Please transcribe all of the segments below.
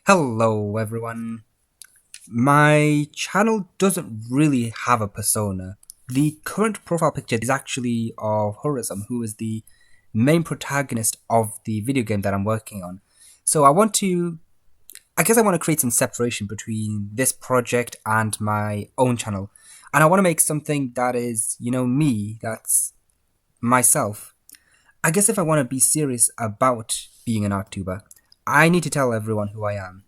Hello everyone. My channel doesn't really have a persona. The current profile picture is actually of HAIII, who is the main protagonist of the video game that I'm working on. So I guess I want to create some separation between this project and my own channel. And I want to make something that is, me, that's myself. I guess if I want to be serious about being an art tuber, I need to tell everyone who I am.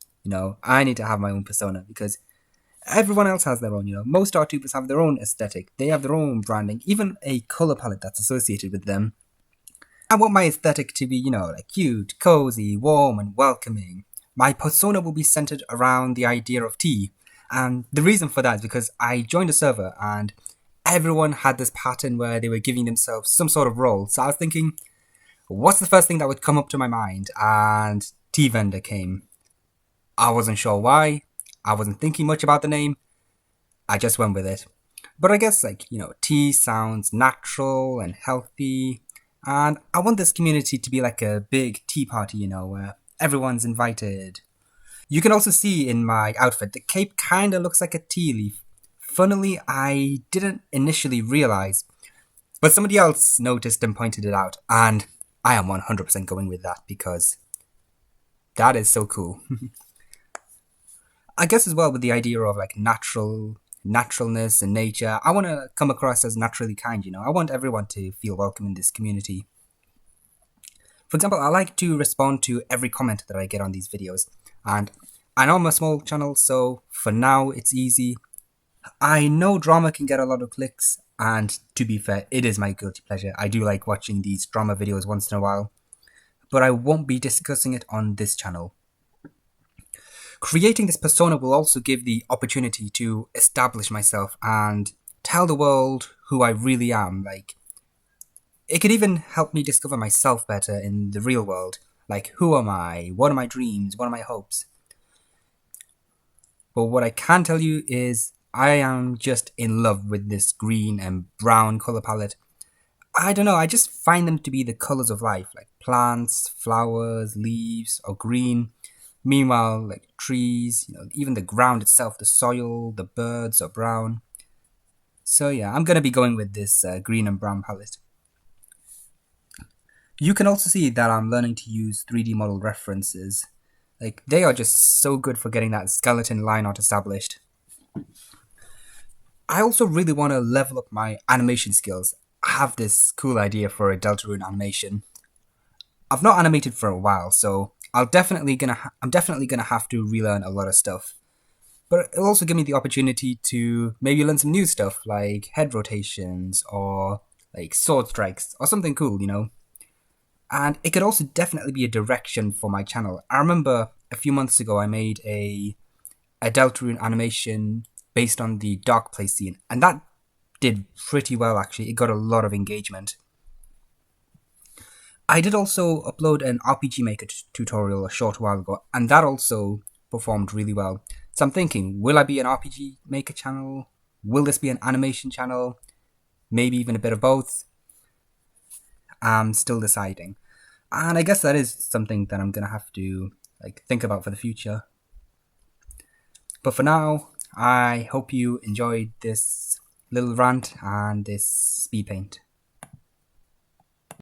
I need to have my own persona because everyone else has their own. Most art tubers have their own aesthetic. They have their own branding, even a color palette that's associated with them. I want my aesthetic to be, like cute, cozy, warm, and welcoming. My persona will be centered around the idea of tea. And the reason for that is because I joined a server and everyone had this pattern where they were giving themselves some sort of role. So I was thinking, what's the first thing that would come up to my mind? And tea vendor came. I wasn't sure why. I wasn't thinking much about the name. I just went with it. But I guess, tea sounds natural and healthy. And I want this community to be like a big tea party, where everyone's invited. You can also see in my outfit, the cape kinda looks like a tea leaf. Funnily, I didn't initially realize, but somebody else noticed and pointed it out. And I am 100% going with that because that is so cool. I guess as well with the idea of like naturalness and nature, I want to come across as naturally kind, I want everyone to feel welcome in this community. For example, I like to respond to every comment that I get on these videos, and I know I'm a small channel, so for now it's easy. I know drama can get a lot of clicks, and to be fair, it is my guilty pleasure. I do like watching these drama videos once in a while, but I won't be discussing it on this channel. Creating this persona will also give the opportunity to establish myself and tell the world who I really am. Like, it could even help me discover myself better in the real world. Like, who am I? What are my dreams? What are my hopes? But what I can tell you is I am just in love with this green and brown color palette. I don't know, I just find them to be the colors of life, like plants, flowers, leaves, or green. Meanwhile, like trees, even the ground itself, the soil, the birds are brown. So yeah, I'm gonna be going with this green and brown palette. You can also see that I'm learning to use 3D model references. Like, they are just so good for getting that skeleton line art established. I also really want to level up my animation skills. I have this cool idea for a Deltarune animation. I've not animated for a while, so I'm definitely gonna have to relearn a lot of stuff. But it'll also give me the opportunity to maybe learn some new stuff like head rotations or like sword strikes or something cool, And it could also definitely be a direction for my channel. I remember a few months ago I made a Deltarune animation based on the Dark Place scene, and that did pretty well actually. It got a lot of engagement. I did also upload an RPG Maker tutorial a short while ago, and that also performed really well. So I'm thinking, will I be an RPG Maker channel? Will this be an animation channel? Maybe even a bit of both? I'm still deciding. And I guess that is something that I'm gonna have to think about for the future. But for now, I hope you enjoyed this little rant and this speed paint.